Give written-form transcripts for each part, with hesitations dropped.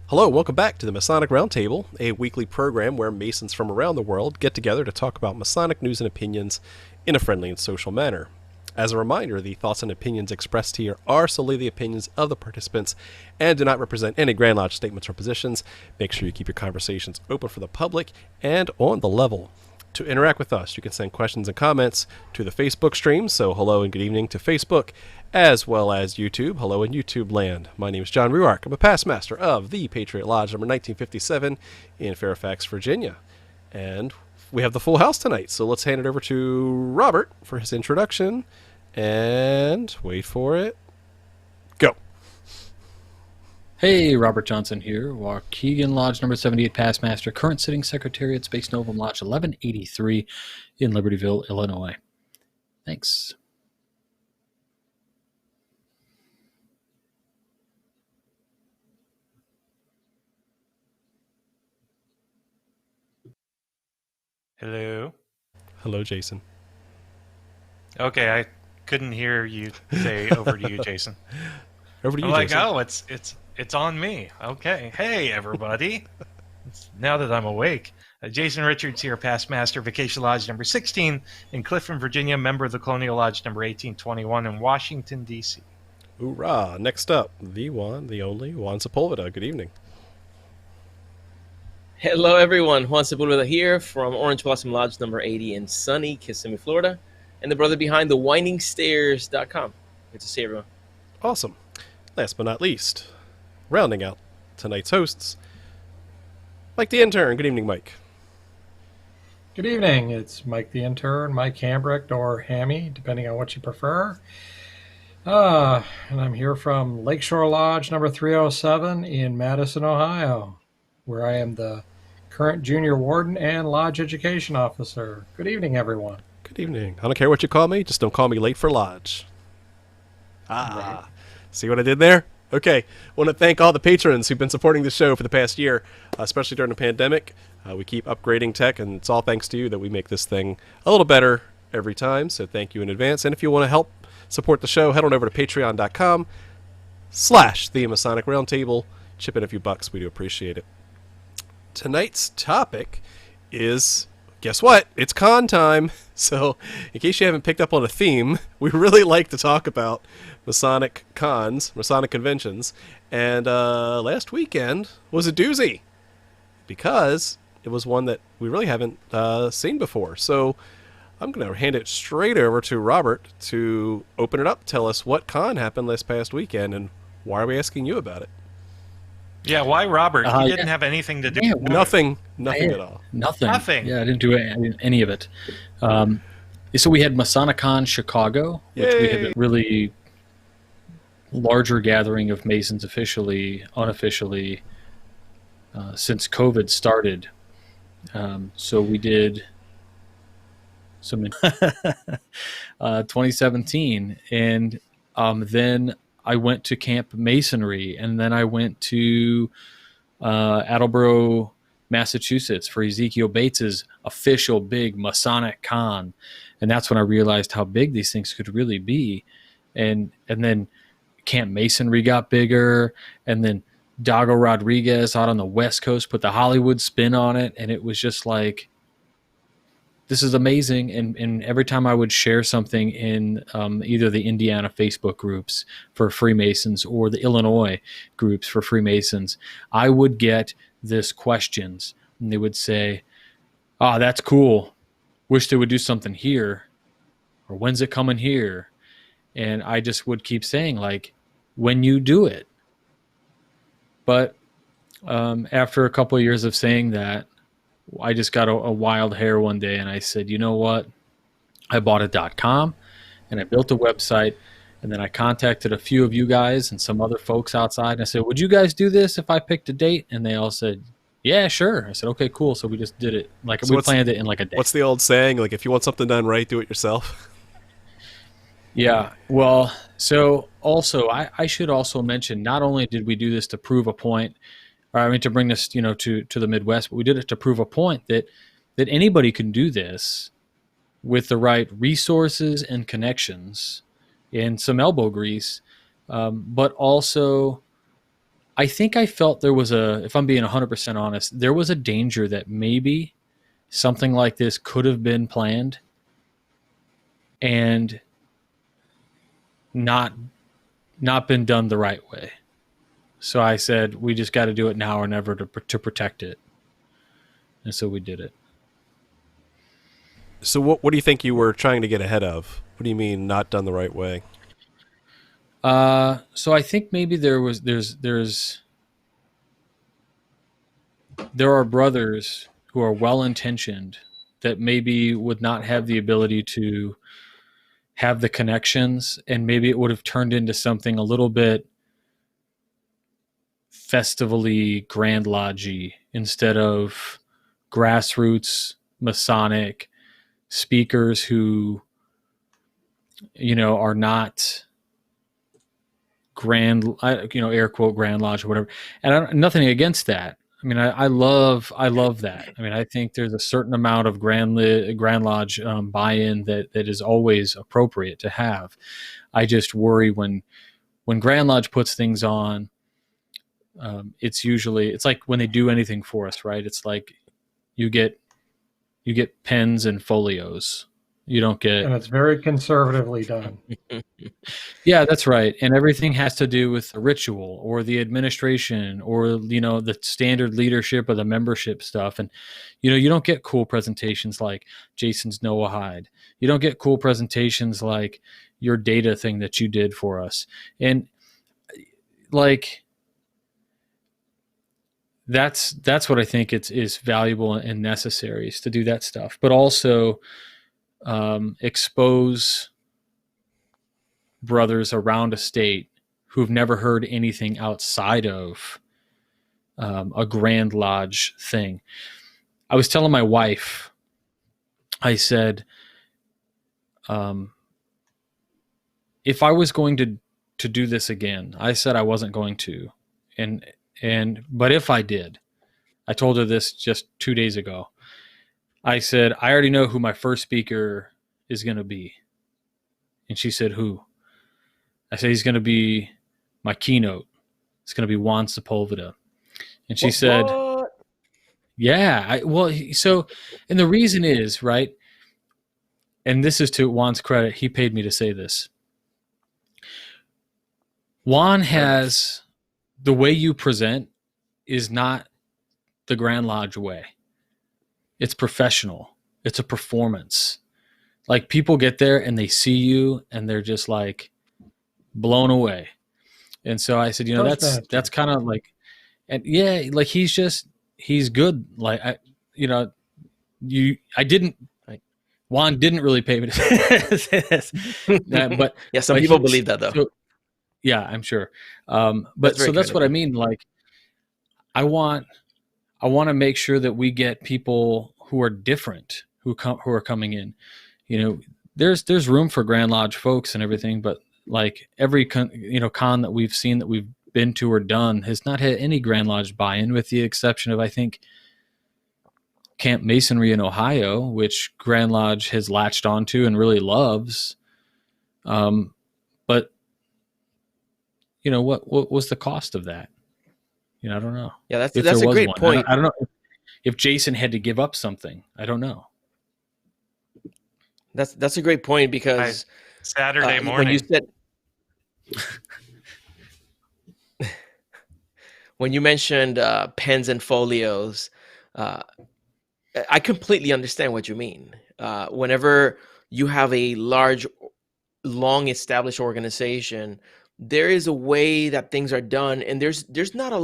Hello, welcome back to the Masonic Roundtable, a weekly program where Masons from around the world get together to talk about Masonic news and opinions in a friendly and social manner. As a reminder, the thoughts and opinions expressed here are solely the opinions of the participants and do not represent any Grand Lodge statements or positions. Make sure you keep your conversations open for the public and on the level. To interact with us, you can send questions and comments to the Facebook stream, so hello and good evening to Facebook, as well as YouTube. Hello in YouTube land. My name is John Ruark. I'm a past master of the Patriot Lodge number 1957 in Fairfax, Virginia. And we have the full house tonight, so let's hand it over to Robert for his introduction. And wait for it. Go. Hey, Robert Johnson here, Waukegan Lodge number 78 past master, current sitting secretary at Space Novum Lodge 1183 in Libertyville, Illinois. Thanks. Hello. Hello, Jason. Okay, I couldn't hear you say over to you, Jason. Over to you, I'm Jason. like, oh, it's on me. Okay. Hey, everybody. Now that I'm awake. Jason Richards here, past master, Vacation Lodge number 16 in Clifton, Virginia, member of the Colonial Lodge number 1821 in Washington, D.C. Hoorah. Next up, the one, the only, Juan Sepulveda. Good evening. Hello, everyone. Juan Sepulveda here from Orange Blossom Lodge number 80 in sunny Kissimmee, Florida, and the brother behind the windingstairs.com. Good to see everyone. Awesome. Last but not least, rounding out tonight's hosts, Mike the Intern. Good evening, Mike. Good evening. It's Mike the Intern, Mike Hambrecht, or Hammy, depending on what you prefer. And I'm here from Lakeshore Lodge number 307 in Madison, Ohio, where I am the current junior warden and lodge education officer. Good evening, everyone. Good evening. I don't care what you call me, just don't call me late for lodge. Ah, right. See what I did there? Okay. I want to thank all the patrons who've been supporting the show for the past year, especially during the pandemic. We keep upgrading tech, and it's all thanks to you that we make this thing a little better every time, so thank you in advance. And if you want to help support the show, head on over to patreon.com/the Masonic Roundtable. Chip in a few bucks. We do appreciate it. Tonight's topic is, guess what? It's con time. So, in case you haven't picked up on a theme, we really like to talk about Masonic cons, Masonic conventions, and last weekend was a doozy because it was one that we really haven't seen before. So, I'm going to hand it straight over to Robert to open it up. Tell us what con happened last past weekend, and why are we asking you about it? Yeah, why Robert? He didn't have anything to do with it. Nothing at all. Nothing. Yeah, I didn't do any of it. So we had Masonic Con Chicago, which we had a really larger gathering of Masons officially, unofficially, since COVID started. So we did some in 2017, and then I went to Camp Masonry, and then I went to Attleboro, Massachusetts for Ezekiel Bates's official big Masonic Con, and that's when I realized how big these things could really be. And then Camp Masonry got bigger, and then Dago Rodriguez out on the West Coast put the Hollywood spin on it, and it was just like, this is amazing. And every time I would share something in either the Indiana Facebook groups for Freemasons or the Illinois groups for Freemasons, I would get this questions. And they would say, oh, that's cool. Wish they would do something here. Or when's it coming here? And I just would keep saying, like, when you do it. But after a couple of years of saying that, I just got a wild hair one day, and I said, you know what? I bought a .com, and I built a website, and then I contacted a few of you guys and some other folks outside, and I said, would you guys do this if I picked a date? And they all said, yeah, sure. I said, okay, cool. So we just did it. Like, so we planned it in like a day. What's the old saying? Like, if you want something done right, do it yourself. Yeah. Well, so also, I should also mention, not only did we do this to prove a point, to bring this, to the Midwest, but we did it to prove a point that anybody can do this with the right resources and connections and some elbow grease. But also, I think I felt there was if I'm being 100% honest, there was a danger that maybe something like this could have been planned and not been done the right way. So I said, we just got to do it now or never to protect it. And so we did it. So what do you think you were trying to get ahead of? What do you mean not done the right way? So I think maybe there are brothers who are well-intentioned that maybe would not have the ability to have the connections, and maybe it would have turned into something a little bit festivally Grand Lodge-y instead of grassroots Masonic speakers who, are not grand, air quote Grand Lodge or whatever. And nothing against that. I mean, I love that. I mean, I think there's a certain amount of Grand Lodge buy-in that is always appropriate to have. I just worry when Grand Lodge puts things on, it's like when they do anything for us, right? It's like you get pens and folios. You don't get, and it's very conservatively done. Yeah, that's right. And everything has to do with the ritual or the administration or, the standard leadership of the membership stuff. And, you don't get cool presentations like Jason's Noahide. You don't get cool presentations like your data thing that you did for us. And like, that's what I think is valuable and necessary, is to do that stuff, but also expose brothers around a state who've never heard anything outside of a Grand Lodge thing. I was telling my wife, I said, if I was going to do this again, I said I wasn't going to, but if I did, I told her this just 2 days ago. I said, I already know who my first speaker is going to be. And she said, who? I said, he's going to be my keynote. It's going to be Juan Sepulveda. And she said, yeah. And the reason is, right, and this is to Juan's credit, he paid me to say this. Juan has, the way you present is not the Grand Lodge way. It's professional. It's a performance. Like, people get there and they see you and they're just like blown away. And so I said, that's kind of like, and yeah, like he's good. Like, Juan didn't really pay me to say this, but yeah, some people believe that though. So, yeah, I'm sure. But that's what I mean. Like, I want to make sure that we get people who are different, who are coming in. There's room for Grand Lodge folks and everything, but like every con that we've seen, that we've been to or done, has not had any Grand Lodge buy-in, with the exception of, I think, Camp Masonry in Ohio, which Grand Lodge has latched onto and really loves. But what was the cost of that? I don't know. Yeah, that's a great point. I don't know if Jason had to give up something. I don't know. That's a great point, because Saturday morning, when you said, when you mentioned pens and folios, I completely understand what you mean. Whenever you have a large, long established organization, there is a way that things are done, and there's not a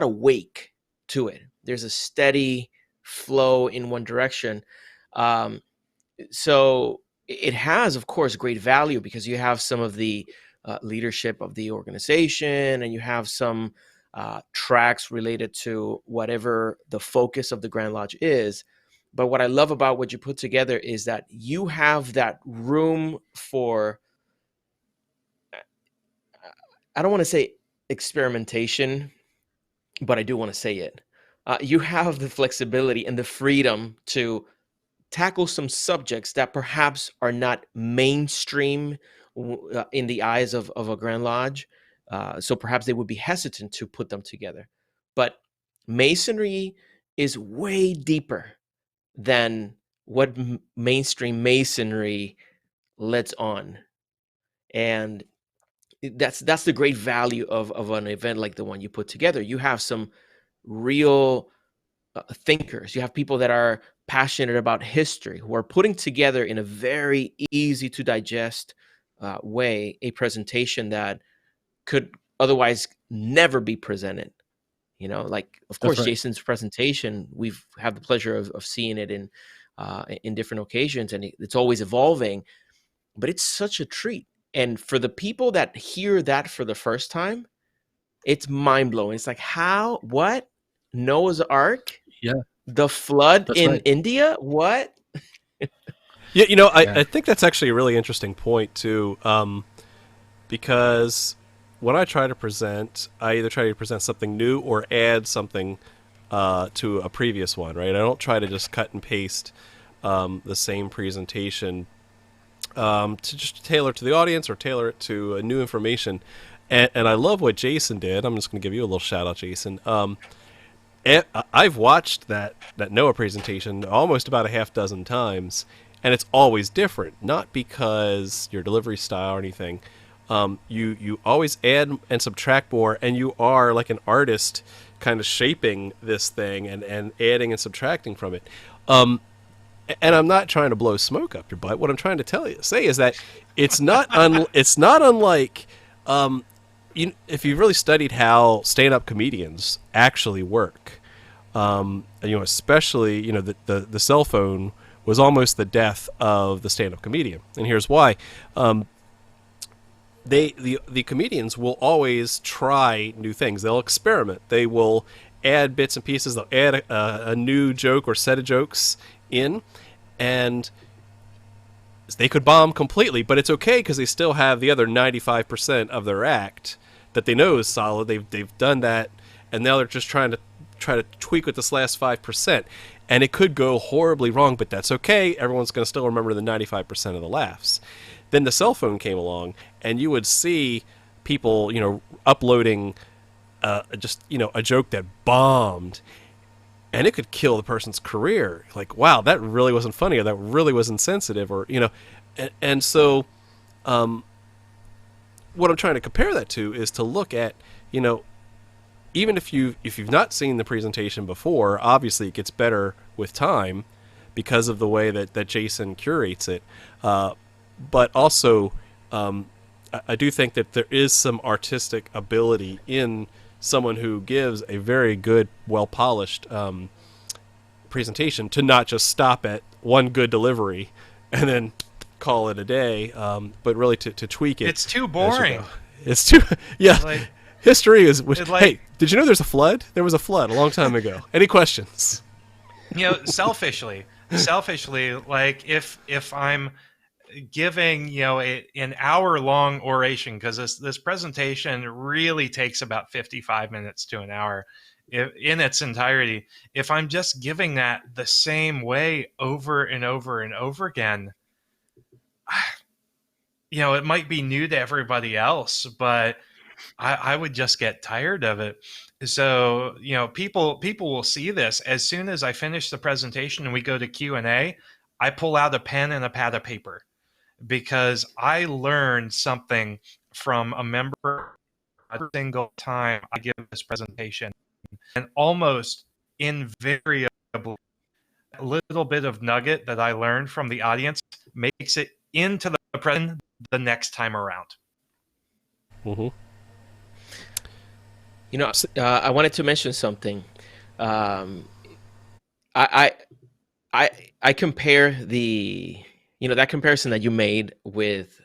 wake to it. There's a steady flow in one direction. So it has, of course, great value, because you have some of the leadership of the organization, and you have some tracks related to whatever the focus of the Grand Lodge is. But what I love about what you put together is that you have that room for, I don't want to say experimentation, but I do want to say it. You have the flexibility and the freedom to tackle some subjects that perhaps are not mainstream in the eyes of a Grand Lodge, So perhaps they would be hesitant to put them together. But Masonry is way deeper than what mainstream Masonry lets on. And that's the great value of an event like the one you put together. You have some real thinkers. You have people that are passionate about history who are putting together in a very easy to digest way a presentation that could otherwise never be presented. Like, of course, right. Jason's presentation, we've had the pleasure of seeing it in different occasions, and it's always evolving, but it's such a treat. And for the people that hear that for the first time, it's mind blowing. It's like, what? Noah's Ark? Yeah, The flood that's in right. India? What? Yeah, Yeah. I think that's actually a really interesting point too, because when I try to present, I either try to present something new or add something to a previous one, right? I don't try to just cut and paste the same presentation to just tailor to the audience or tailor it to new information. And I love what Jason did. I'm just going to give you a little shout out, Jason. I've watched that Noah presentation almost about a half dozen times, and it's always different. Not because your delivery style or anything. You always add and subtract more, and you are like an artist, kind of shaping this thing and adding and subtracting from it. And I'm not trying to blow smoke up your butt. What I'm trying to say is that it's not it's not unlike if you've really studied how stand-up comedians actually work. Especially the cell phone was almost the death of the stand-up comedian, and here's why. The comedians will always try new things. They'll experiment. They will add bits and pieces. They'll add a new joke or set of jokes in, and they could bomb completely, but it's okay because they still have the other 95% of their act that they know is solid. They've done that, and now they're just trying to tweak with this last 5%, and it could go horribly wrong, but that's okay. Everyone's going to still remember the 95% of the laughs. Then the cell phone came along, and you would see people, uploading a joke that bombed, and it could kill the person's career. Like, wow, that really wasn't funny, or that really was insensitive, or and so what I'm trying to compare that to is to look at, even if you've not seen the presentation before, obviously it gets better with time because of the way that Jason curates it. But also, I do think that there is some artistic ability in someone who gives a very good, well-polished presentation to not just stop at one good delivery and then call it a day, but really to tweak it. It's too boring. It's too, yeah. Like, History is. like- Hey, did you know there's a flood? There was a flood a long time ago. Any questions? selfishly, like if I'm giving an hour-long oration, because this presentation really takes about 55 minutes to an hour in its entirety. If I'm just giving that the same way over and over and over again, it might be new to everybody else, but I would just get tired of it. So, people will see this. As soon as I finish the presentation and we go to Q&A, I pull out a pen and a pad of paper, because I learned something from a member every single time I give this presentation. And almost invariably, a little bit of nugget that I learned from the audience makes it into the present the next time around. Mm-hmm. I wanted to mention something. I compare that comparison that you made with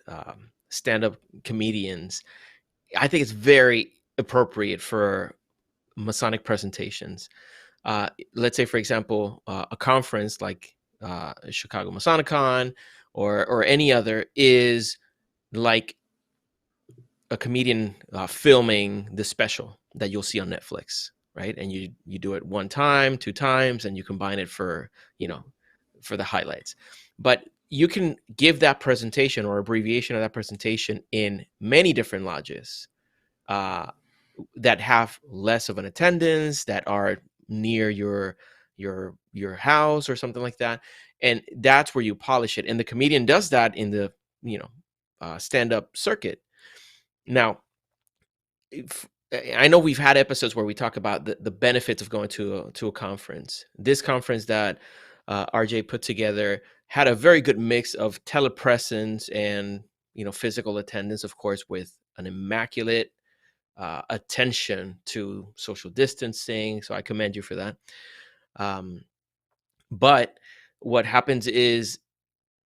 stand-up comedians. I think it's very appropriate for Masonic presentations. Let's say, for example, a conference like Chicago Masonicon or any other is like a comedian filming the special that you'll see on Netflix, right? And you do it one time, two times, and you combine it for the highlights. But you can give that presentation or abbreviation of that presentation in many different lodges. that have less of an attendance, that are near your house or something like that, and that's where you polish it. And the comedian does that in the stand-up circuit. Now, I know we've had episodes where we talk about the benefits of going to a conference. This conference that RJ put together had a very good mix of telepresence and physical attendance, of course, with an immaculate attention to social distancing. So I commend you for that. But what happens is,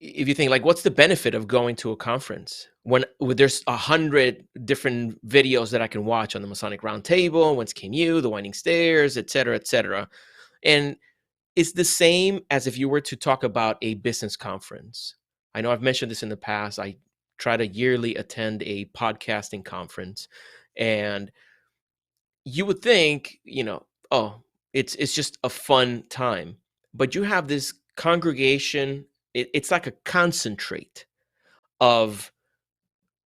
if you think like, what's the benefit of going to a conference when there's 100 different videos that I can watch on the Masonic Roundtable, Whence Came You, The Winding Stairs, et cetera, and it's the same as if you were to talk about a business conference. I know I've mentioned this in the past. I try to yearly attend a podcasting conference, and you would think, oh, it's just a fun time, but you have this congregation. It's like a concentrate of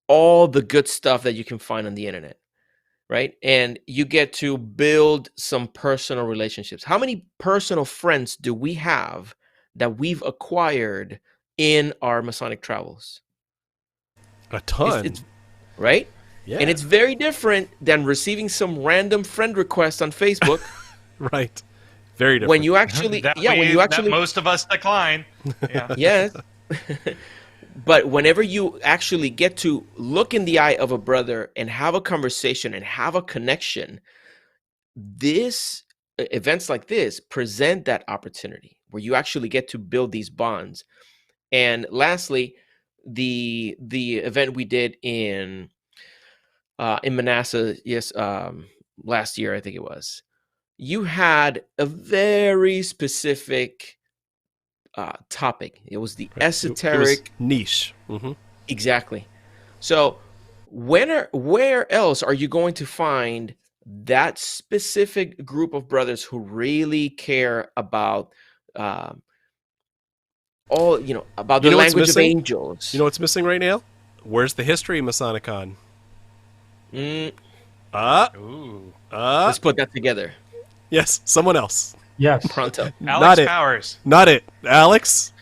all the good stuff that you can find on the internet, right? And you get to build some personal relationships. How many personal friends do we have that we've acquired in our Masonic travels? A ton. Right? Yeah. And it's very different than receiving some random friend request on Facebook. Right. Very different. When you actually, that most of us decline. Yeah. Yes. But whenever you actually get to look in the eye of a brother and have a conversation and have a connection, events like this present that opportunity where you actually get to build these bonds. And lastly, the event we did in Manassas, last year, I think it was, you had a very specific topic. It was the esoteric, it was niche. Mm-hmm. Exactly. So where else are you going to find that specific group of brothers who really care about about the language of angels? You know what's missing right now? Where's the history of Masonicon? Let's put that together. Yes, someone else. Yes. Pronto. Alex Powers. Not it. Alex?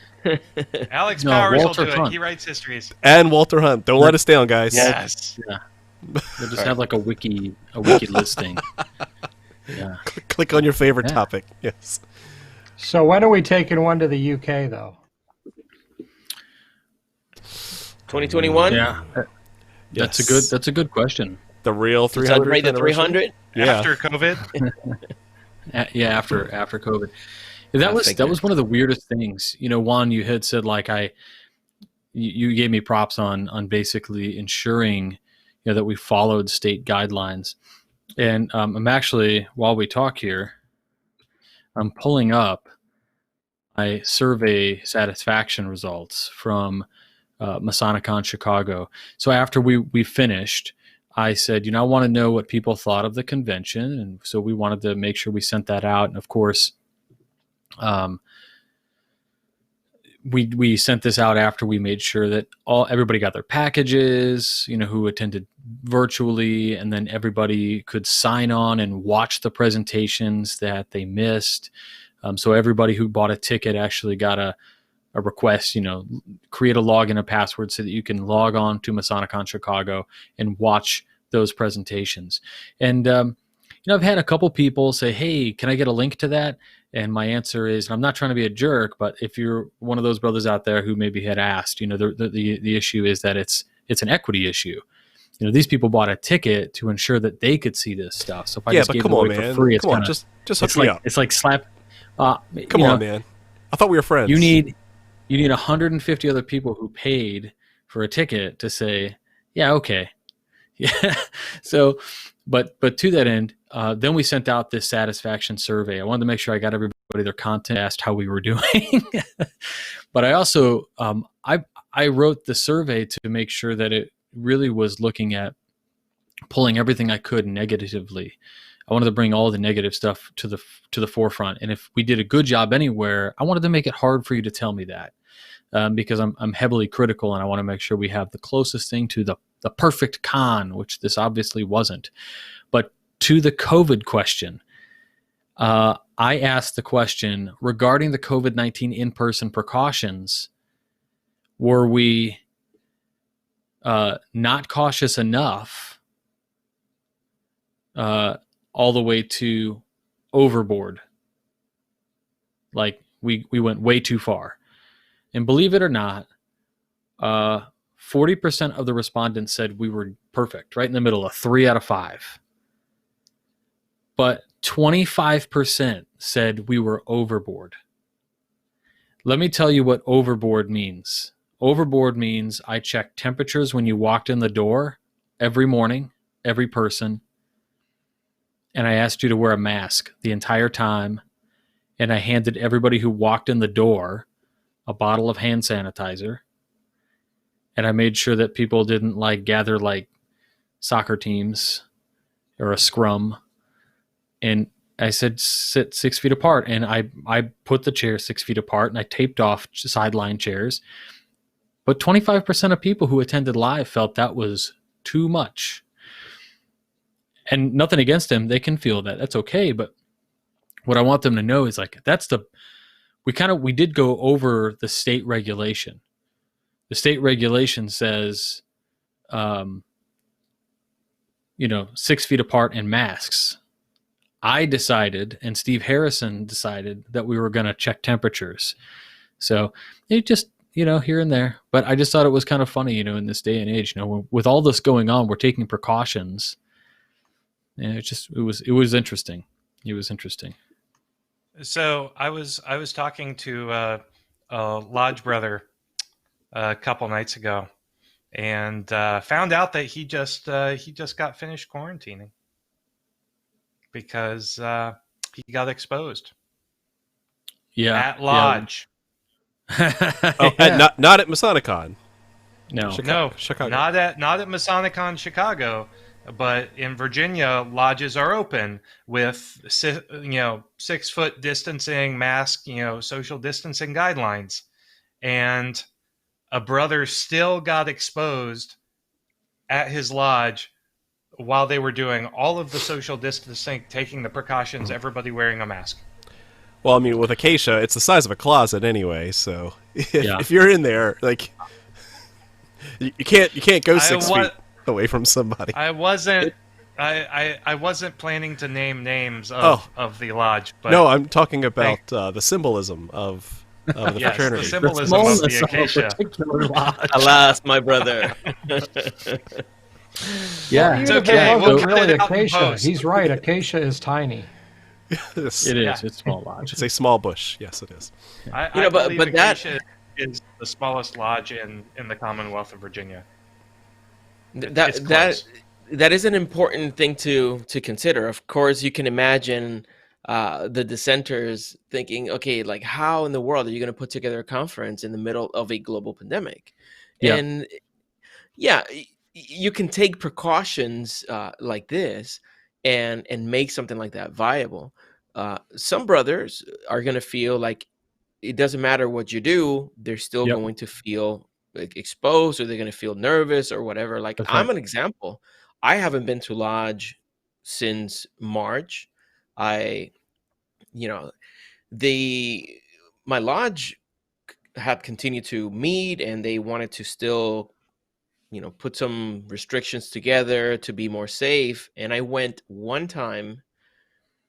Alex No, Powers Walter will do Hunt. it. He writes histories. And Walter Hunt. Don't let us down, guys. Yes. Yeah. We'll just have like a wiki listing. Yeah. Click on your favorite topic. Yes. So when are we taking one to the UK, though? 2021? Yeah. That's a good question. The real 300. Celebrate the 300? Yeah. After COVID. After COVID. That was one of the weirdest things. Juan, you had said like you gave me props on basically ensuring that we followed state guidelines. And I'm actually, while we talk here, I'm pulling up my survey satisfaction results from Masonic Con Chicago. So after we finished, I said, I want to know what people thought of the convention. And so we wanted to make sure we sent that out. And of course, we sent this out after we made sure that everybody got their packages, who attended virtually, and then everybody could sign on and watch the presentations that they missed. So everybody who bought a ticket actually got a request, create a login, a password so that you can log on to Masonic Con Chicago and watch those presentations. And, I've had a couple people say, hey, can I get a link to that? And my answer is, and I'm not trying to be a jerk, but if you're one of those brothers out there who maybe had asked, the issue is that it's an equity issue. These people bought a ticket to ensure that they could see this stuff. So if I just gave it away for free, it's just hook me up. It's like slap. Come on, man. I thought we were friends. You need 150 other people who paid for a ticket to say, yeah, okay. Yeah. So, but to that end, then we sent out this satisfaction survey. I wanted to make sure I got everybody their content, asked how we were doing. But I also, I wrote the survey to make sure that it really was looking at pulling everything I could negatively. I wanted to bring all the negative stuff to the forefront. And if we did a good job anywhere, I wanted to make it hard for you to tell me that. Because I'm heavily critical, and I want to make sure we have the closest thing to the the perfect con, which this obviously wasn't. But to the COVID question, I asked the question regarding the COVID-19 in-person precautions, were we not cautious enough all the way to overboard? Like we went way too far. And believe it or not, 40% of the respondents said we were perfect, right in the middle, a 3 out of 5. But 25% said we were overboard. Let me tell you what overboard means. Overboard means I checked temperatures when you walked in the door every morning, every person, and I asked you to wear a mask the entire time, and I handed everybody who walked in the door a bottle of hand sanitizer, and I made sure that people didn't gather like soccer teams or a scrum. And I said, sit 6 feet apart. And I put the chairs 6 feet apart, and I taped off sideline chairs. But 25% of people who attended live felt that was too much. And nothing against them. They can feel that. That's okay. But what I want them to know is we did go over the state regulation. The state regulation says, 6 feet apart and masks. I decided, and Steve Harrison decided, that we were going to check temperatures. So it just, here and there. But I just thought it was kind of funny, in this day and age, with all this going on, we're taking precautions. And it was interesting. It was interesting. So I was talking to a lodge brother a couple nights ago, and found out that he just got finished quarantining because he got exposed. Yeah, at lodge. Yeah. Not at Masonicon. No, Chicago. Not at Masonic Chicago, but in Virginia, lodges are open with 6 foot distancing, mask, social distancing guidelines, and a brother still got exposed at his lodge while they were doing all of the social distancing, taking the precautions, everybody wearing a mask. Well, I mean, with Acacia, it's the size of a closet anyway, so if you're in there, you can't go 6 feet away from somebody. I wasn't planning to name names of the lodge, but no, I'm talking about the symbolism of the fraternity. The symbolism of the Acacia. Alas, my brother. Yeah, it's okay. We'll cut really it out in Acacia. post. He's right. Acacia is tiny. It is. It's small lodge. It's a small bush. Yes, it is. I believe Acacia is the smallest lodge in the Commonwealth of Virginia. That is an important thing to consider. Of course, you can imagine the dissenters thinking, okay, how in the world are you going to put together a conference in the middle of a global pandemic? Yeah. And you can take precautions like this and make something like that viable. Some brothers are going to feel like it doesn't matter what you do, they're still going to feel exposed, or they're going to feel nervous or whatever. I'm an example. I haven't been to lodge since March. My lodge had continued to meet, and they wanted to still put some restrictions together to be more safe. And I went one time,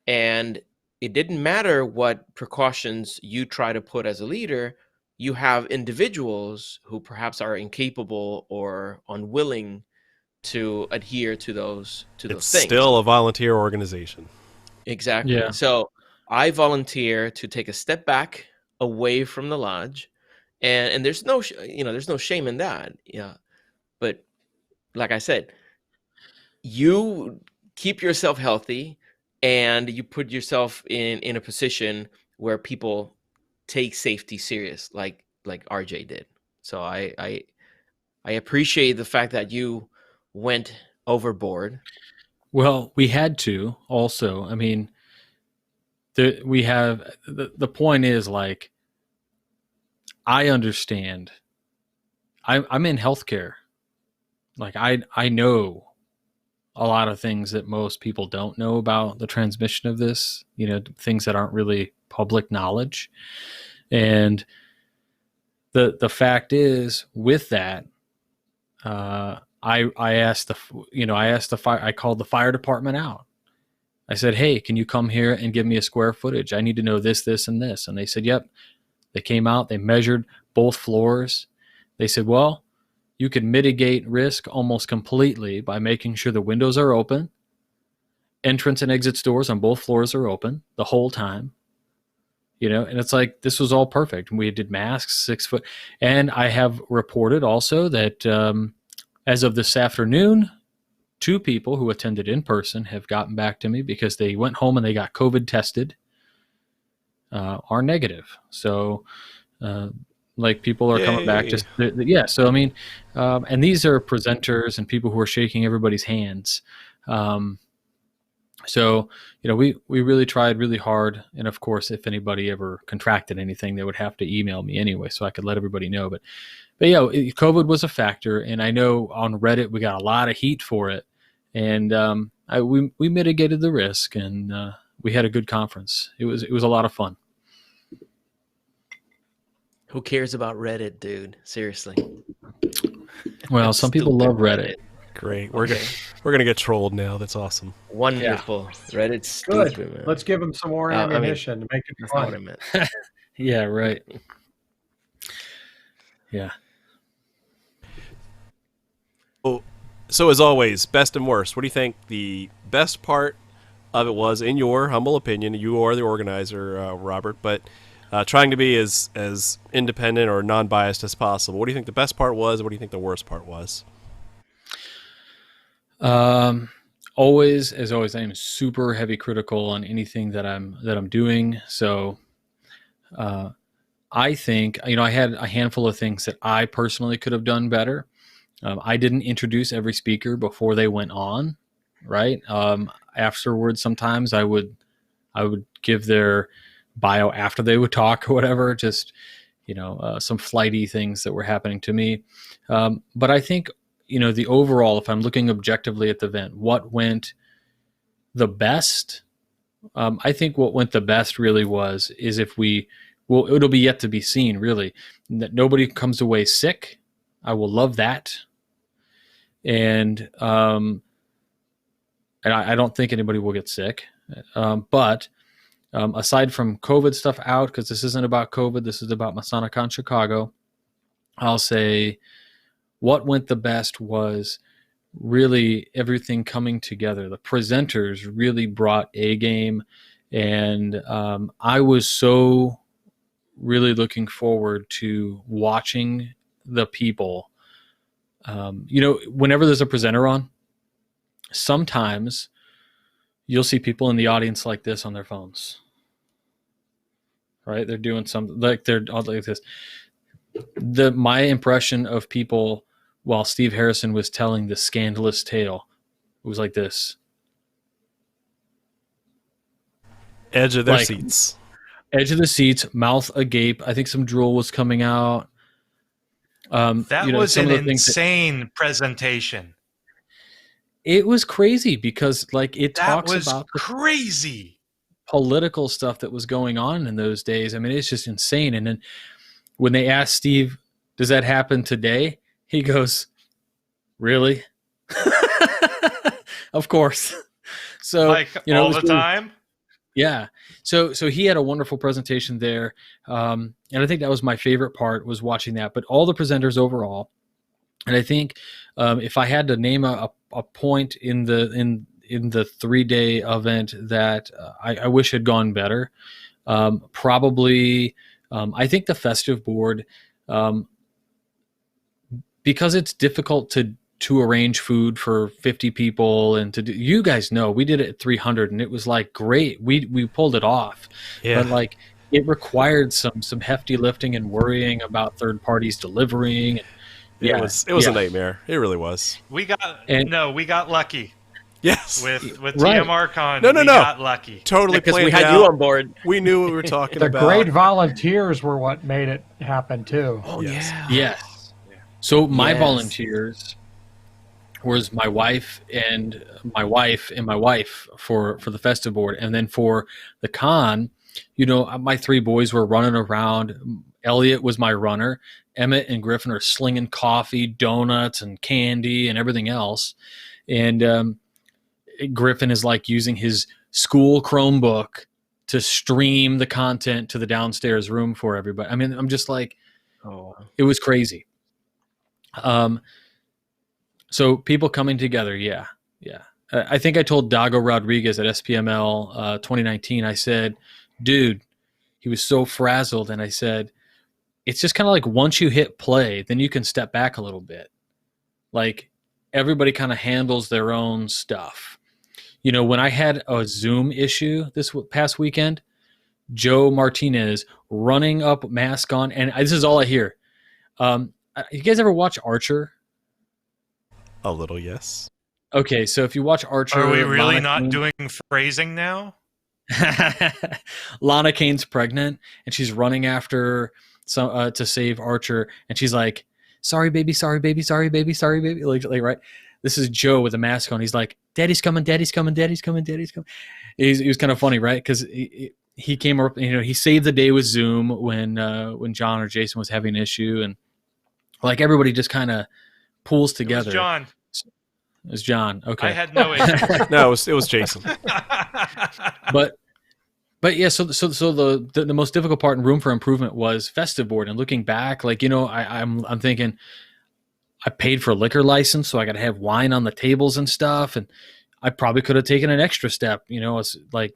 and it didn't matter what precautions you try to put as a leader. You have individuals who perhaps are incapable or unwilling to adhere to those things. It's still a volunteer organization. Exactly. Yeah. So I volunteer to take a step back away from the lodge, and there's no there's no shame in that. Yeah. But like I said, you keep yourself healthy, and you put yourself in a position where people take safety serious, like RJ did. So I appreciate the fact that you went overboard. Well, we had to also. I mean, we have the point is I understand. I'm in healthcare. like I know a lot of things that most people don't know about the transmission of this, things that aren't really public knowledge. And the fact is, with that, I asked I called the fire department out. I said, hey, can you come here and give me a square footage? I need to know this, this, and this. And they said, yep. They came out, they measured both floors. They said, well, you can mitigate risk almost completely by making sure the windows are open. Entrance and exit doors on both floors are open the whole time. And it's like, this was all perfect. We did masks, 6 foot. And I have reported also that as of this afternoon, 2 people who attended in person have gotten back to me because they went home and they got COVID tested, are negative. So, like, people are coming back. Yeah. So, I mean, and these are presenters and people who are shaking everybody's hands. So, we really tried really hard. And of course, if anybody ever contracted anything, they would have to email me anyway, so I could let everybody know. But yeah, COVID was a factor. And I know on Reddit, we got a lot of heat for it. And we mitigated the risk, and we had a good conference. It was a lot of fun. Who cares about Reddit, dude? Seriously. Well, some people love Reddit. Great. We're gonna get trolled now. That's awesome. Wonderful. Yeah. Reddit's good. Stupid, man. Let's give them some more ammunition to make it that's fun. Not what I meant. Yeah. Right. Yeah. So as always, best and worst. What do you think the best part of it was, in your humble opinion? You are the organizer, Robert, but trying to be as independent or non-biased as possible. What do you think the best part was? What do you think the worst part was? Always, as always, I am super heavy critical on anything that I'm doing. So, I think, I had a handful of things that I personally could have done better. I didn't introduce every speaker before they went on, right? Afterwards, sometimes I would give their bio after they would talk or whatever, just, some flighty things that were happening to me. But I think, the overall, if I'm looking objectively at the event, what went the best? I think what went the best really is if it'll be yet to be seen, really, that nobody comes away sick. I will love that. And I don't think anybody will get sick. But aside from COVID stuff out, because this isn't about COVID, this is about Masonic Con Chicago, I'll say what went the best was really everything coming together. The presenters really brought A game, and I was so really looking forward to watching the people. Whenever there's a presenter on, sometimes you'll see people in the audience like this on their phones, right? They're doing something like they're like this. My impression of people while Steve Harrison was telling the scandalous tale, it was like this. Edge of their seats. Edge of the seats, mouth agape. I think some drool was coming out. That was an insane presentation. It was crazy because it talks about crazy political stuff that was going on in those days. I mean, it's just insane. And then when they asked Steve, does that happen today? He goes, really? Of course. So, all the time? Yeah. So he had a wonderful presentation there. And I think that was my favorite part, was watching that, but all the presenters overall. And I think if I had to name a point in the 3-day event that I wish had gone better, probably I think the festive board, because it's difficult to arrange food for 50 people and to do, you guys know, we did it at 300 and it was great. We pulled it off. Yeah. But it required some hefty lifting and worrying about third parties delivering. It was a nightmare. It really was. We got lucky. Yes. With TMR Con, we got lucky. Totally because planned we had out. you on board. We knew what we were talking about. The great volunteers were what made it happen too. Oh, yes. yeah. Yes. So my volunteers was my wife and my wife for the festive board. And then for the con, my three boys were running around. Elliot was my runner. Emmett and Griffin are slinging coffee, donuts, and candy and everything else. And Griffin is like using his school Chromebook to stream the content to the downstairs room for everybody. I mean, I'm just like, it was crazy. So people coming together. Yeah. I think I told Dago Rodriguez at SPML 2019, I said, dude, he was so frazzled. And I said, it's just kind of like once you hit play, then you can step back a little bit. Like everybody kind of handles their own stuff. When I had a Zoom issue this past weekend, Joe Martinez running up, mask on, and this is all I hear. You guys ever watch Archer? A little, yes. Okay, so if you watch Archer... Are we really not doing phrasing now? Lana Kane's pregnant, and she's running after to save Archer, and she's like, sorry, baby, sorry, baby, sorry, baby, sorry, baby. Like, right? This is Joe with a mask on. He's like, daddy's coming, daddy's coming, daddy's coming, daddy's coming. He was kind of funny, right? Because he came up, he saved the day with Zoom when John or Jason was having an issue, and like everybody just kind of pulls together. It was John. Okay. I had no issue. No, it was Jason. But yeah, so the most difficult part in Room for Improvement was festive board. And looking back, like, I'm thinking I paid for a liquor license, so I got to have wine on the tables and stuff. And I probably could have taken an extra step. It's like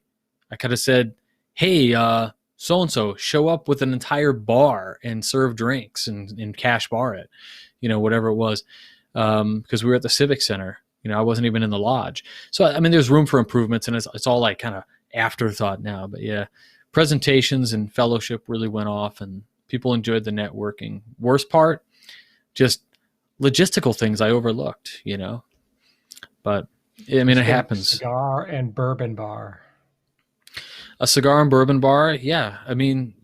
I could have said, hey, so-and-so, show up with an entire bar and serve drinks and cash bar it, whatever it was. Because we were at the Civic Center. I wasn't even in the lodge. So, I mean, there's room for improvements, and it's all like kind of afterthought now. But yeah, presentations and fellowship really went off, and people enjoyed the networking. Worst part, just logistical things I overlooked, But, I mean, it happens. Cigar and bourbon bar. A cigar and bourbon bar, yeah. I mean,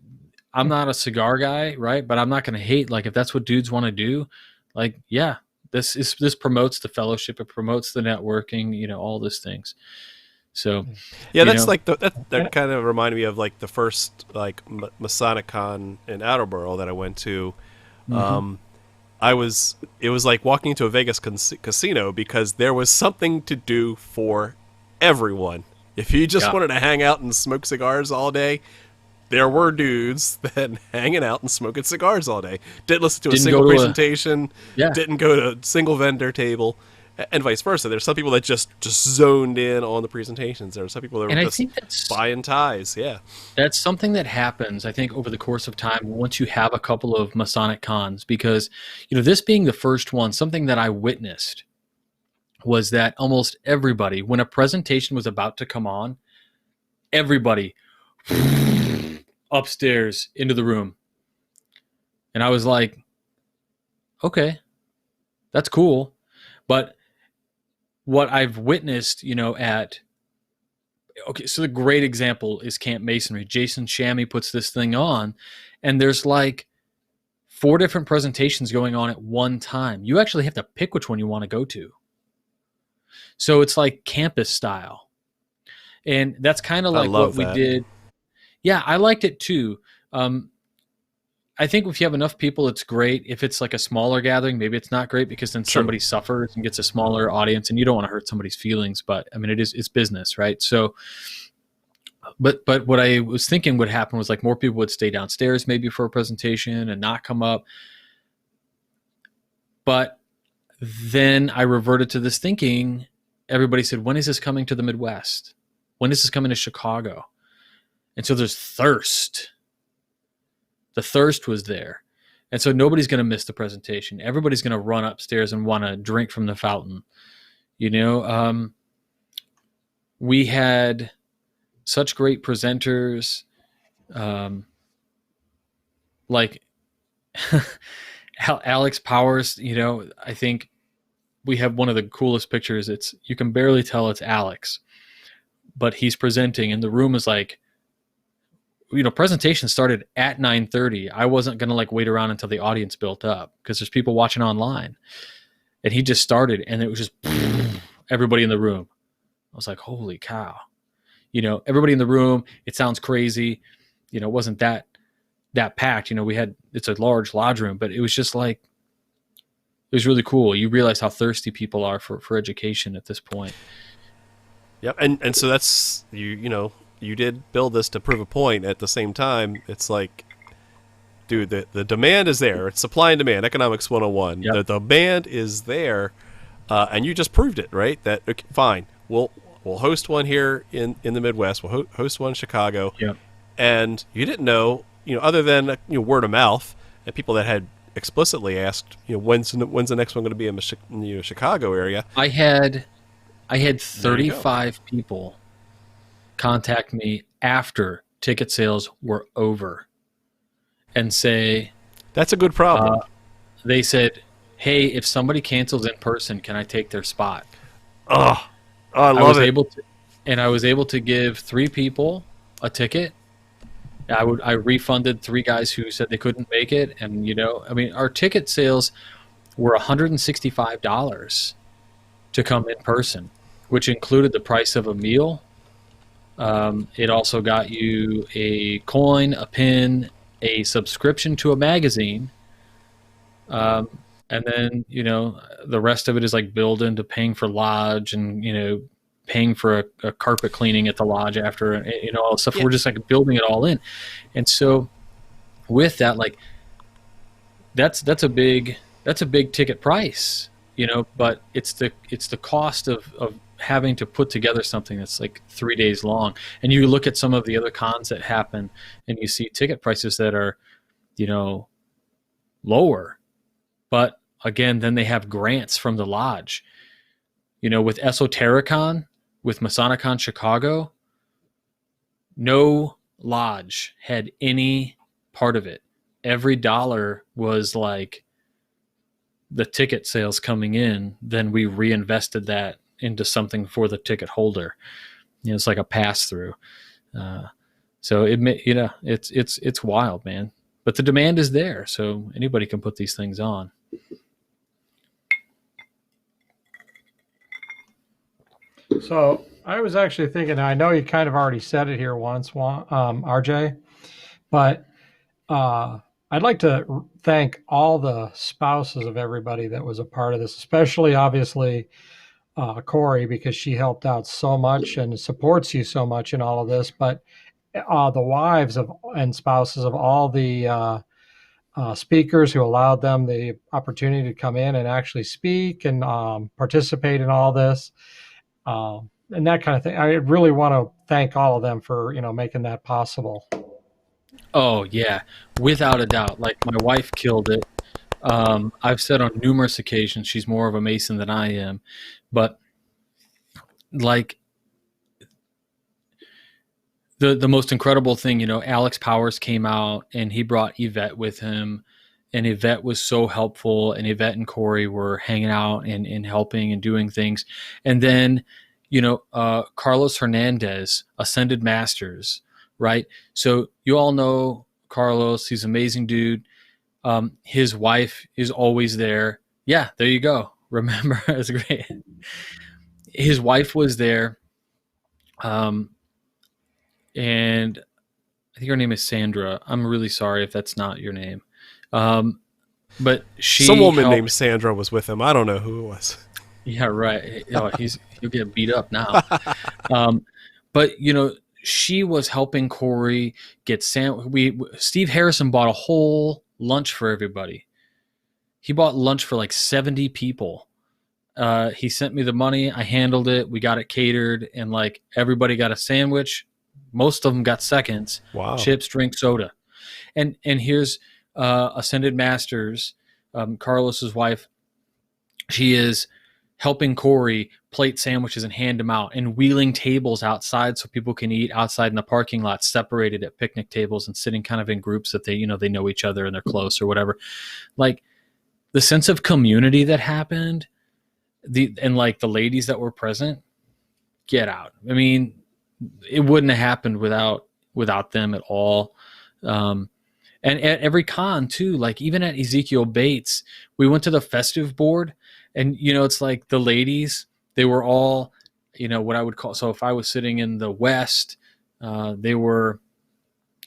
I'm not a cigar guy, right? But I'm not going to hate. Like, if that's what dudes want to do, like, yeah. This promotes the fellowship. It promotes the networking. All these things. So, yeah, that's like that kind of reminded me of like the first like Masonic Con in Attleboro that I went to. Mm-hmm. It was like walking into a Vegas casino because there was something to do for everyone. If you just wanted to hang out and smoke cigars all day, there were dudes that hanging out and smoking cigars all day. Didn't listen to a single presentation. Didn't go to a single vendor table, and vice versa. There's some people that just zoned in on the presentations. There are some people that were just buying ties. Yeah, that's something that happens, I think, over the course of time once you have a couple of Masonic cons. Because this being the first one, something that I witnessed was that almost everybody, when a presentation was about to come on, everybody upstairs into the room. And I was like, okay, that's cool. But what I've witnessed, so the great example is Camp Masonry. Jason Shammy puts this thing on, and there's like 4 different presentations going on at one time. You actually have to pick which one you want to go to. So it's like campus style. And that's kind of like what we did. Yeah, I liked it too. I think if you have enough people, it's great. If it's like a smaller gathering, maybe it's not great because then somebody suffers and gets a smaller audience, and you don't want to hurt somebody's feelings. But I mean, it's business, right? So, but what I was thinking would happen was like more people would stay downstairs maybe for a presentation and not come up. But then I reverted to this thinking. Everybody said, when is this coming to the Midwest? When is this coming to Chicago? And so there's thirst. The thirst was there. And so nobody's going to miss the presentation. Everybody's going to run upstairs and want to drink from the fountain. We had such great presenters. Like Alex Powers, I think we have one of the coolest pictures. You can barely tell it's Alex, but he's presenting and the room is like, presentation started at 9:30. I wasn't going to like wait around until the audience built up because there's people watching online. and he just started, and it was just everybody in the room. I was like, holy cow. Everybody in the room, it sounds crazy. It wasn't that packed. It's a large lodge room, but it was just like, it was really cool. You realize how thirsty people are for education at this point. Yep. And so that's, you did build this to prove a point. At the same time, it's like, dude, the demand is there. It's supply and demand, economics 101. Yep. The demand is there, and you just proved it, right? That, okay, fine, we'll host one here in the Midwest. We'll host one in Chicago. Yep. And you didn't know, other than word of mouth and people that had explicitly asked, when's the next one going to be in the Chicago area. I had 35 people contact me after ticket sales were over and say, that's a good problem. They said, hey, if somebody cancels in person, can I take their spot? Oh, I love it. I was able to give 3 people a ticket. I refunded 3 guys who said they couldn't make it. And, our ticket sales were $165 to come in person, which included the price of a meal. It also got you a coin, a pin, a subscription to a magazine. And then, the rest of it is like billed into paying for lodge and, paying for a carpet cleaning at the lodge after, all the stuff. Yeah. We're just like building it all in. And so with that, like, that's a big ticket price, but it's the cost of having to put together something that's like 3 days long. And you look at some of the other cons that happen and you see ticket prices that are, lower, but again, then they have grants from the lodge, with Esotericon, with Masonic Con Chicago, no lodge had any part of it. Every dollar was like the ticket sales coming in, then we reinvested that into something for the ticket holder. It's like a pass through. So it's wild, man. But the demand is there, so anybody can put these things on. So I was actually thinking, I know you kind of already said it here once, RJ, but I'd like to thank all the spouses of everybody that was a part of this, especially obviously Corey, because she helped out so much and supports you so much in all of this, but the wives and spouses of all the speakers who allowed them the opportunity to come in and actually speak and participate in all this. And that kind of thing. I really want to thank all of them for, making that possible. Oh yeah, without a doubt. Like, my wife killed it. I've said on numerous occasions she's more of a Mason than I am, but like the most incredible thing, Alex Powers came out and he brought Yvette with him, and Yvette was so helpful, and Yvette and Corey were hanging out and helping and doing things. And then, Carlos Hernandez, Ascended Masters, right? So you all know Carlos, he's an amazing dude. His wife is always there. Yeah, there you go. Remember, it's great. His wife was there. And I think her name is Sandra. I'm really sorry if that's not your name. But some woman named Sandra was with him. I don't know who it was. Yeah, right. He'll get beat up now. But she was helping Corey get Steve Harrison bought a whole lunch for everybody. He bought lunch for like 70 people. He sent me the money. I handled it. We got it catered, and like everybody got a sandwich. Most of them got seconds. Wow. Chips, drink, soda. And here's Ascended Masters, Carlos's wife. She is helping Corey plate sandwiches and hand them out, and wheeling tables outside so people can eat outside in the parking lot, separated at picnic tables and sitting kind of in groups that they know each other and they're close or whatever. Like, the sense of community that happened, and like the ladies that were present, get out. I mean, it wouldn't have happened without them at all. And And at every con too, like even at Ezekiel Bates, we went to the festive board, and it's like the ladies, they were all, what I would call. So if I was sitting in the west, they were,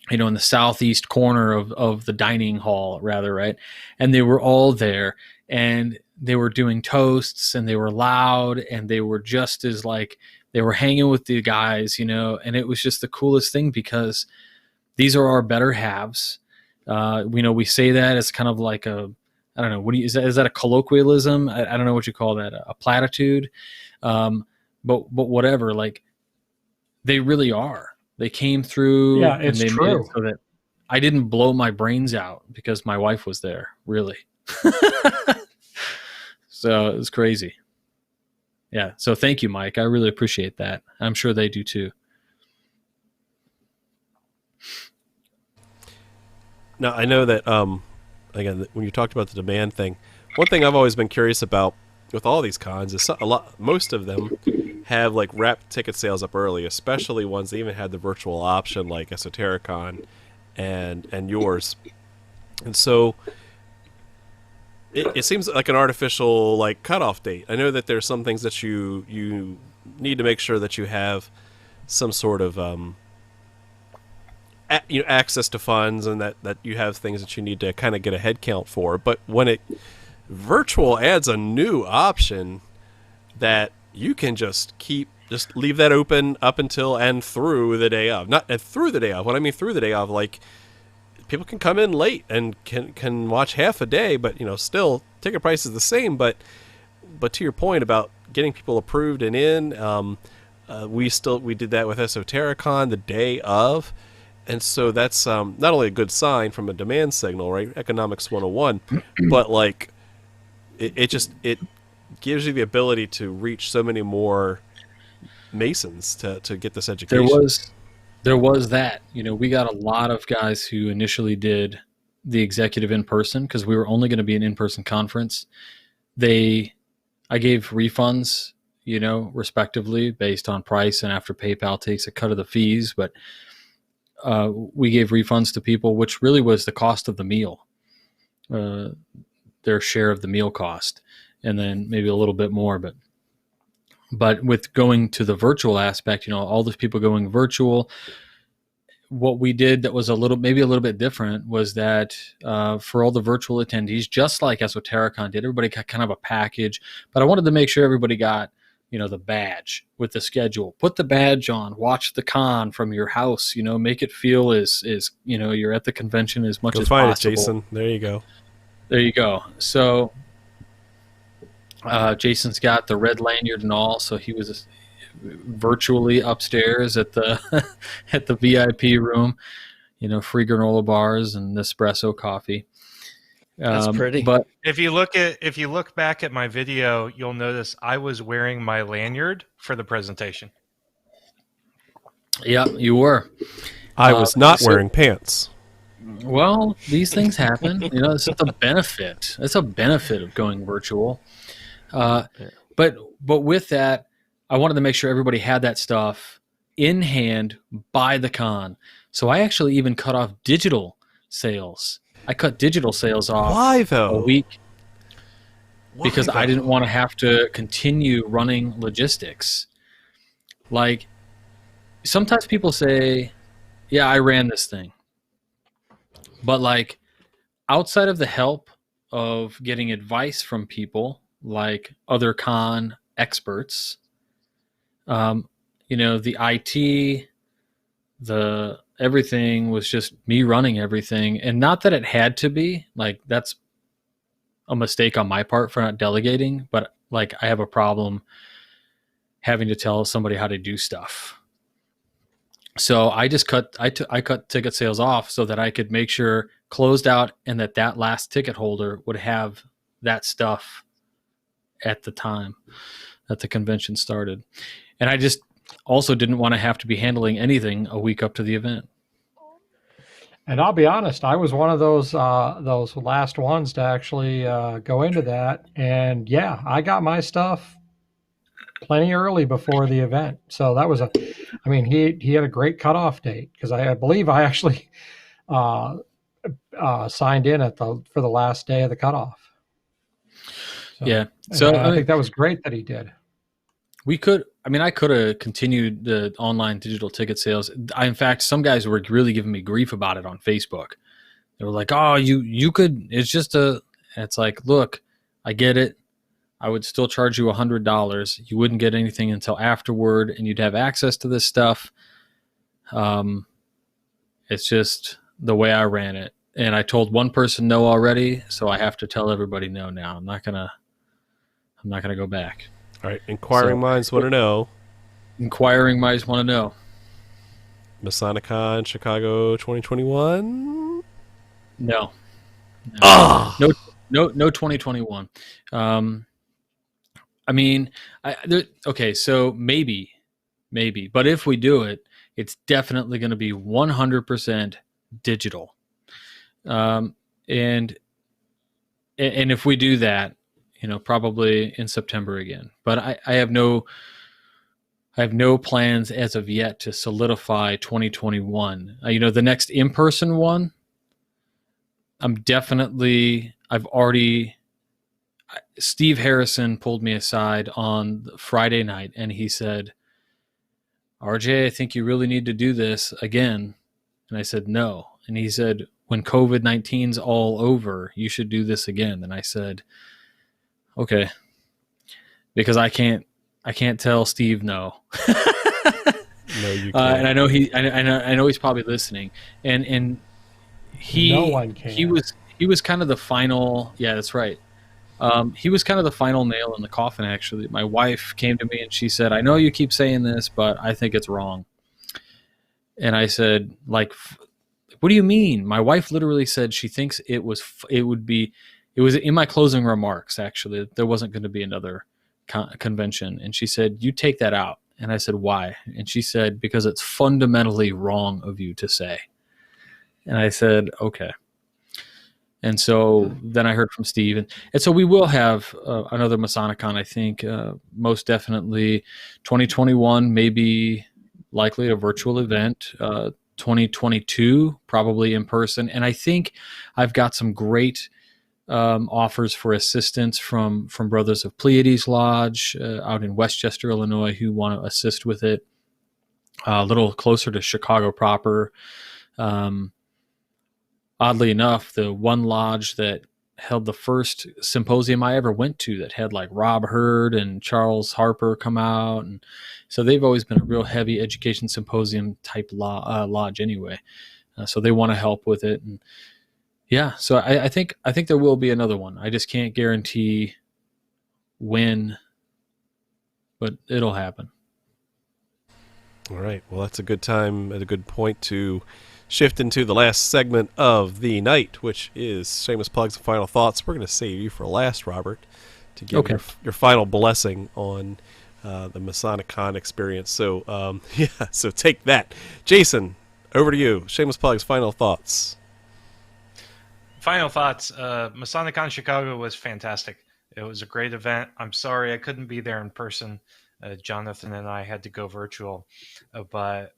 in the southeast corner of the dining hall, rather, right? And they were all there, and they were doing toasts, and they were loud, and they were just as like they were hanging with the guys, and it was just the coolest thing because these are our better halves. We say that as kind of like a, I don't know, is that a colloquialism? I don't know what you call that, a platitude. But whatever, like they really are. They came through, Yeah, and it's they made true. it so that I didn't blow my brains out because my wife was there, really. So it was crazy. Yeah. So thank you, Mike. I really appreciate that. I'm sure they do too. Now, I know that, again, when you talked about the demand thing, one thing I've always been curious about with all these cons is most of them have like wrapped ticket sales up early, especially ones that even had the virtual option like Esotericon and yours. And so it seems like an artificial like cutoff date. I know that there's some things that you need to make sure that you have some sort of access to funds, and that you have things that you need to kind of get a head count for. But when virtual adds a new option that you can just leave that open up until and through the day of. Not through the day of. What I mean through the day of, like people can come in late and can watch half a day, but still ticket price is the same. But to your point about getting people approved and in, we did that with Esotericon the day of. And so that's not only a good sign from a demand signal, right? Economics 101, but like it gives you the ability to reach so many more Masons to get this education. There was that. We got a lot of guys who initially did the executive in person because we were only going to be an in-person conference. I gave refunds, respectively based on price, and after PayPal takes a cut of the fees, but we gave refunds to people, which really was the cost of the meal, their share of the meal cost, and then maybe a little bit more. But with going to the virtual aspect, all those people going virtual, what we did that was maybe a little bit different was that for all the virtual attendees, just like Esotericon did, everybody got kind of a package, but I wanted to make sure everybody got the badge with the schedule. Put the badge on, watch the con from your house, make it feel as you're at the convention as much as find possible. It, Jason. There you go. So Jason's got the red lanyard and all, so he was virtually upstairs at the at the VIP room, free granola bars and espresso coffee. That's pretty. But if you look back at my video, you'll notice I was wearing my lanyard for the presentation. Yeah, you were. I was not wearing pants. Well, these things happen. It's just a benefit. It's a benefit of going virtual. But with that, I wanted to make sure everybody had that stuff in hand by the con. So I actually even cut off digital sales. I cut digital sales off. Why though? A week. Because I didn't want to have to continue running logistics. Like sometimes people say, yeah, I ran this thing. But like outside of the help of getting advice from people like other con experts, the IT, the everything was just me running everything. And not that it had to be, like that's a mistake on my part for not delegating, but like I have a problem having to tell somebody how to do stuff. So I just cut ticket sales off so that I could make sure closed out and that last ticket holder would have that stuff at the time that the convention started. And I just also didn't want to have to be handling anything a week up to the event. And I'll be honest, I was one of those last ones to actually go into that. And yeah, I got my stuff plenty early before the event. So that was he had a great cutoff date because I believe I actually signed in for the last day of the cutoff. Yeah. So So I think that was great that he did. I could have continued the online digital ticket sales. In fact, some guys were really giving me grief about it on Facebook. They were like, "Oh, you could. It's just a." It's like, look, I get it. I would still charge you $100. You wouldn't get anything until afterward, and you'd have access to this stuff. It's just the way I ran it, and I told one person no already, so I have to tell everybody no now. I'm not gonna go back. All right, inquiring minds want to know. Inquiring minds want to know. Masonicon Chicago 2021. No. Ah. No 2021. Okay, so maybe, but if we do it, it's definitely going to be 100% digital. And if we do that, probably in September again. But I have no plans as of yet to solidify 2021. The next in-person one, Steve Harrison pulled me aside on Friday night and he said, RJ, I think you really need to do this again. And I said, no. And he said, when COVID-19's all over, you should do this again. And I said, okay, because I can't tell Steve no. No, you can't. And I know I know he's probably listening. And No one can. He was kind of the final. Yeah, that's right. He was kind of the final nail in the coffin, actually. My wife came to me and she said, I know you keep saying this, but I think it's wrong. And I said, like, what do you mean? My wife literally said she thinks it was in my closing remarks, actually. There wasn't going to be another convention. And she said, you take that out. And I said, why? And she said, because it's fundamentally wrong of you to say. And I said, okay. And so then I heard from Steve. And so we will have another Masonicon, I think, most definitely 2021, maybe likely a virtual event, 2022, probably in person. And I think I've got some great offers for assistance from Brothers of Pleiades Lodge out in Westchester, Illinois, who want to assist with it a little closer to Chicago proper. Oddly enough, the one lodge that held the first symposium I ever went to that had like Rob Hurd and Charles Harper come out. And so they've always been a real heavy education symposium type lodge anyway. So they want to help with it. And yeah, so I think there will be another one. I just can't guarantee when, but it'll happen. All right. Well, that's a good time, a good point to shift into the last segment of the night, which is shameless plugs and final thoughts. We're going to save you for last, Robert, to give your final blessing on the Masonicon experience. So, so take that. Jason, over to you. Shameless plugs, final thoughts. Final thoughts. Masonic Con Chicago was fantastic. It was a great event. I'm sorry I couldn't be there in person. Jonathan and I had to go virtual, but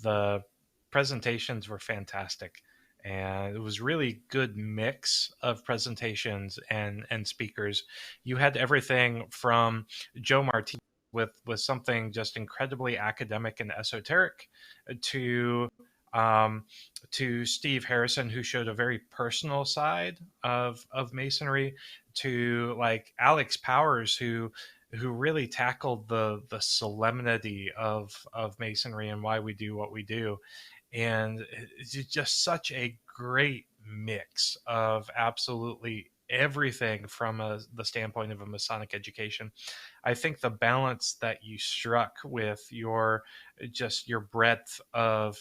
the presentations were fantastic, and it was really good mix of presentations and speakers. You had everything from Joe Martinez with something just incredibly academic and esoteric to Steve Harrison, who showed a very personal side of Masonry, to like Alex Powers, who really tackled the solemnity of Masonry and why we do what we do. And it's just such a great mix of absolutely everything from the standpoint of a Masonic education. I think the balance that you struck with your breadth of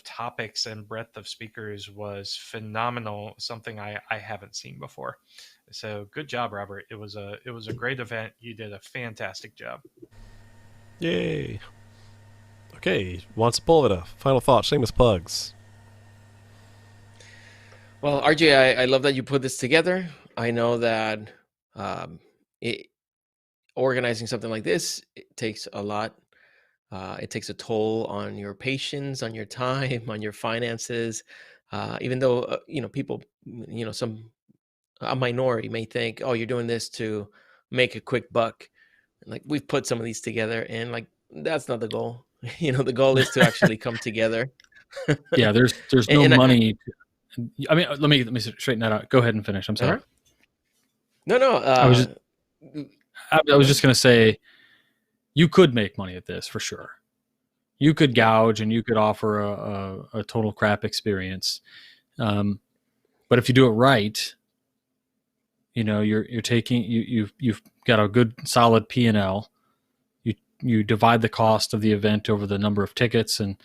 topics and breadth of speakers was phenomenal. Something I haven't seen before. So good job, Robert. It was a great event. You did a fantastic job. Yay. Okay, Juan Sepulveda, final thoughts, shameless plugs. Well, RJ, I love that you put this together. I know that organizing something like this, it takes a lot. It takes a toll on your patience, on your time, on your finances. even though people, a minority may think, oh, you're doing this to make a quick buck. Like, we've put some of these together, and like, that's not the goal. The goal is to actually come together. Yeah, there's no And money. I mean, let me straighten that out. Go ahead and finish. I'm sorry. No. I was just gonna say, you could make money at this for sure. You could gouge and you could offer a total crap experience. But if you do it right, you're taking you've got a good solid P&L. You divide the cost of the event over the number of tickets, and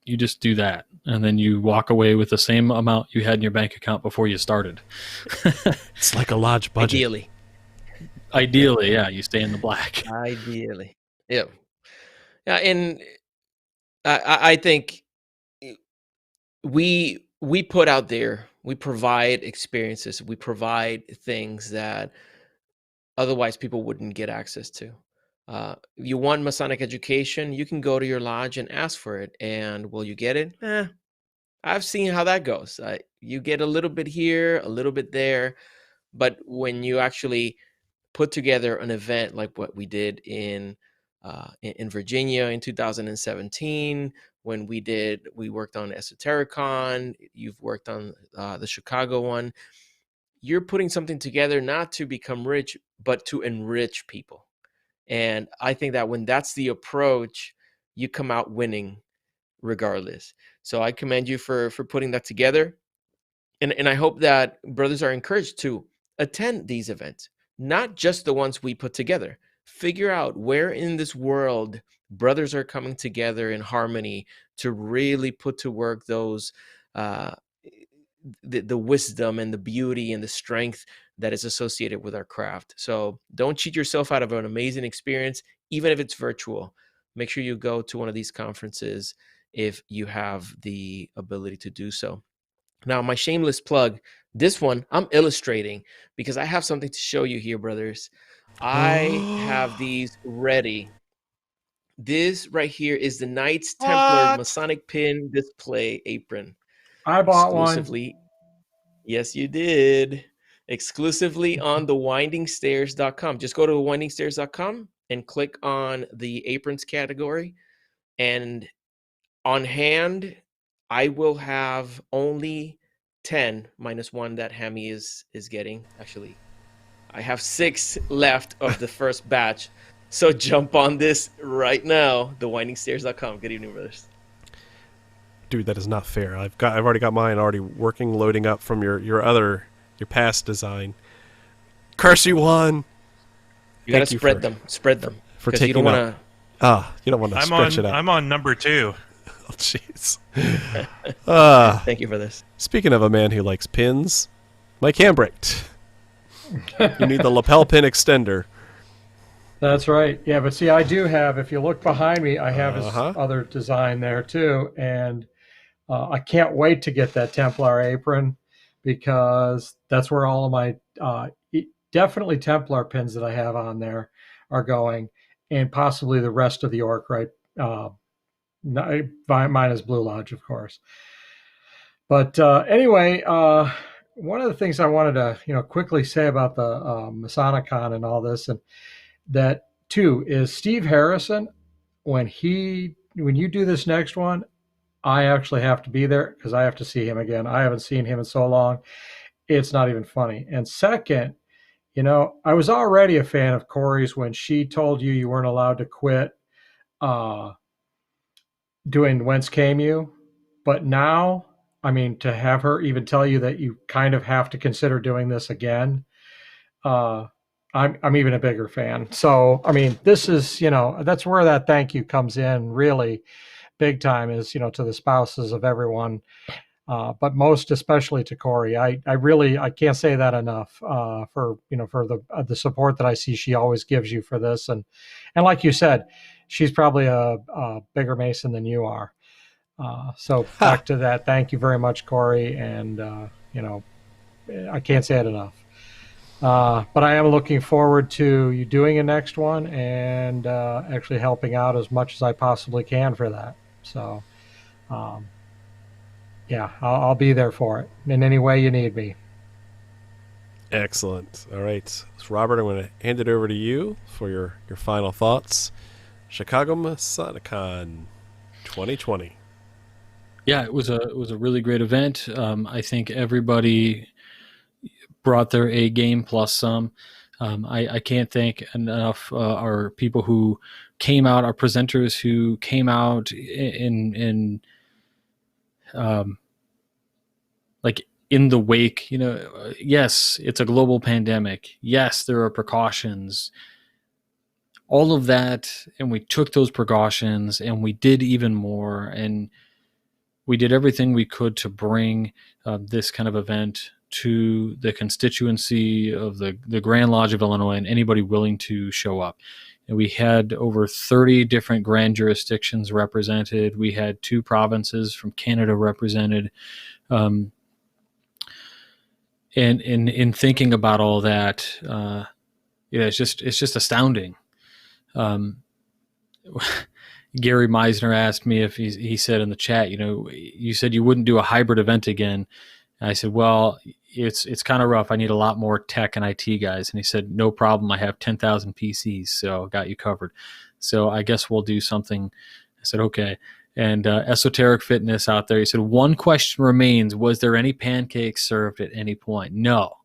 you just do that, and then you walk away with the same amount you had in your bank account before you started. It's like a lodge budget. Ideally, yeah, you stay in the black. Ideally, yeah. And I think we put out there, we provide experiences, we provide things that otherwise people wouldn't get access to. You want Masonic education, you can go to your lodge and ask for it. And will you get it? I've seen how that goes. You get a little bit here, a little bit there. But when you actually put together an event like what we did in Virginia in 2017, when we worked on Esotericon, you've worked on the Chicago one, you're putting something together not to become rich, but to enrich people. And I think that when that's the approach, you come out winning regardless. So I commend you for putting that together. And I hope that brothers are encouraged to attend these events, not just the ones we put together. Figure out where in this world brothers are coming together in harmony to really put to work those the wisdom and the beauty and the strength that is associated with our craft. So don't cheat yourself out of an amazing experience, even if it's virtual. Make sure you go to one of these conferences if you have the ability to do so. Now, my shameless plug, this one I'm illustrating because I have something to show you here, brothers. I have these ready. This right here is the Knights Templar Masonic Pin Display Apron. I bought Exclusively. Yes, you did. Exclusively on the windingstairs.com. Just go to windingstairs.com and click on the aprons category. And on hand, I will have only 10 minus 1 that Hammy is getting. Actually, I have 6 left of the first batch. So jump on this right now, thewindingstairs.com. Good evening, brothers. Dude, that is not fair. I've already got mine already working, loading up from your past design. Curse you, one. You gotta spread them for taking you don't want to. You don't want to stretch it out. I'm on number 2. Oh, jeez. Thank you for this. Speaking of a man who likes pins, Mike Hambricht. You need the lapel pin extender. That's right. Yeah, but see, I do have, if you look behind me, I have his other design there too. And I can't wait to get that Templar apron because that's where all of my definitely Templar pins that I have on there are going, and possibly the rest of the orc, right? Mine is Blue Lodge, of course. But anyway, one of the things I wanted to quickly say about the Masonicon and all this, and that too, is Steve Harrison. When you do this next one, I actually have to be there because I have to see him again. I haven't seen him in so long. It's not even funny. And second, I was already a fan of Corey's when she told you weren't allowed to quit doing Whence Came You. But now, I mean, to have her even tell you that you kind of have to consider doing this again, I'm even a bigger fan. So, I mean, this is, that's where that thank you comes in really big time, is, to the spouses of everyone. But most especially to Corey. I can't say that enough for the support that I see she always gives you for this. And like you said, she's probably a bigger Mason than you are. So back to that. Thank you very much, Corey. And, I can't say it enough. But I am looking forward to you doing a next one and actually helping out as much as I possibly can for that. So, Yeah, I'll be there for it in any way you need me. Excellent. All right. So Robert, I'm going to hand it over to you for your final thoughts. Chicago Masonicon 2020. Yeah, it was a really great event. I think everybody brought their A game plus some. I can't thank enough our people who came out, our presenters who came out in like in the wake. Yes, it's a global pandemic. Yes, there are precautions. All of that, and we took those precautions, and we did even more, and we did everything we could to bring this kind of event to the constituency of the Grand Lodge of Illinois and anybody willing to show up. And we had over 30 different grand jurisdictions represented. We had 2 provinces from Canada represented. And in thinking about all that, it's just astounding. Gary Meisner asked me if he said in the chat, you said you wouldn't do a hybrid event again. And I said, well, it's kind of rough. I need a lot more tech and IT guys. And he said, no problem. I have 10,000 PCs, so got you covered. So I guess we'll do something. I said, okay. And Esoteric Fitness out there, he said, one question remains. Was there any pancakes served at any point? No,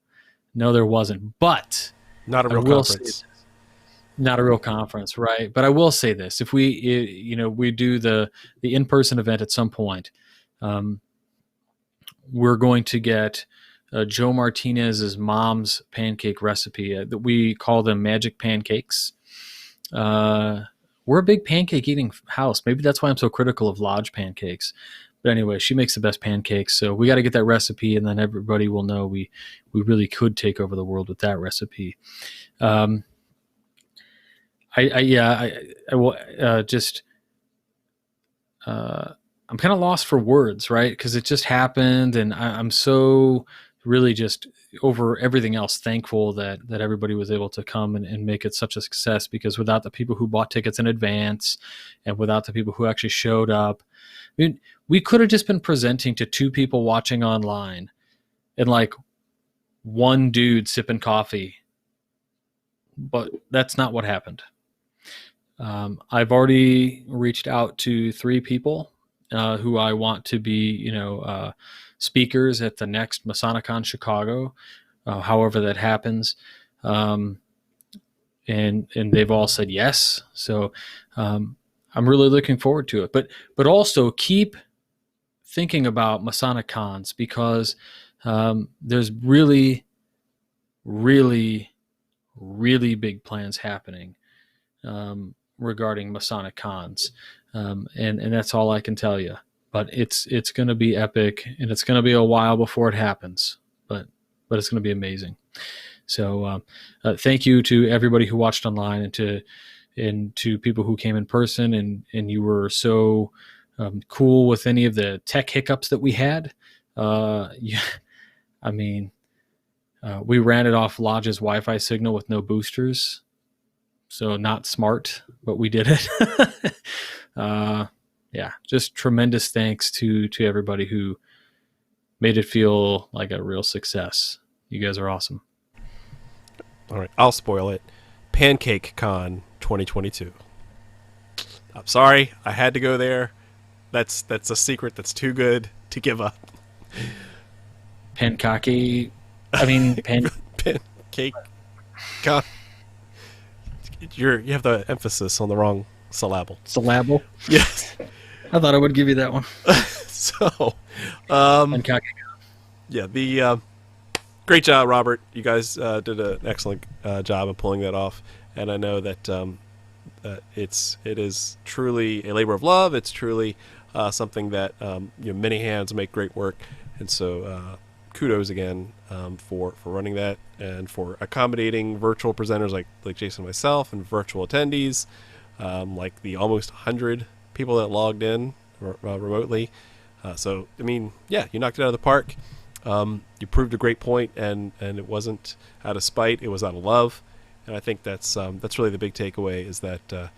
there wasn't. But Not a real conference. Not a real conference, right? But I will say this: if we do the in-person event at some point, we're going to get Joe Martinez's mom's pancake recipe. We call them magic pancakes. We're a big pancake eating house. Maybe that's why I'm so critical of lodge pancakes. But anyway, she makes the best pancakes, so we got to get that recipe, and then everybody will know we really could take over the world with that recipe. I'm kind of lost for words, right? Because it just happened, and I'm so really just over everything else thankful that everybody was able to come and make it such a success, because without the people who bought tickets in advance and without the people who actually showed up, I mean, we could have just been presenting to 2 people watching online and like one dude sipping coffee, but that's not what happened. I've already reached out to 3 people who I want to be, speakers at the next Masonic Con Chicago, however that happens. And they've all said yes. So I'm really looking forward to it. But also keep thinking about Masonic Cons, because there's really, really, really big plans happening regarding Masonic Cons. And that's all I can tell you. But it's going to be epic, and it's going to be a while before it happens. But it's going to be amazing. So thank you to everybody who watched online, and to people who came in person, and you were so cool with any of the tech hiccups that we had. We ran it off Lodge's Wi-Fi signal with no boosters. So not smart, but we did it. Just tremendous thanks to everybody who made it feel like a real success. You guys are awesome. All right, I'll spoil it. Pancake Con 2022. I'm sorry, I had to go there. That's a secret that's too good to give up. Pancake Con. You have the emphasis on the wrong syllable. Syllable? Yes. I thought I would give you that one. So, Pancake. yeah, the great job, Robert. You guys did an excellent job of pulling that off, and I know that it is truly a labor of love. It's truly something that many hands make great work, and so kudos again for running that and for accommodating virtual presenters like Jason and myself, and virtual attendees like the almost 100 people that logged in remotely. So I mean, yeah, you knocked it out of the park. You proved a great point, and it wasn't out of spite; it was out of love. And I think that's really the big takeaway, is that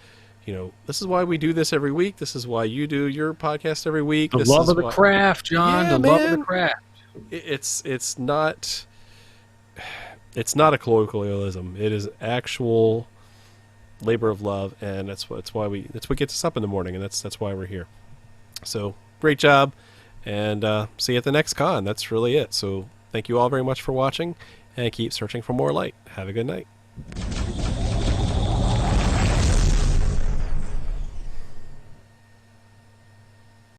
this is why we do this every week. This is why you do your podcast every week. The This love is of the why- craft, John. Yeah, The love of man. the craft. It's not a colloquialism. It is actual labor of love, and that's what gets us up in the morning, and that's why we're here. So great job, and see you at the next con. That's really it. So thank you all very much for watching, and keep searching for more light. Have a good night.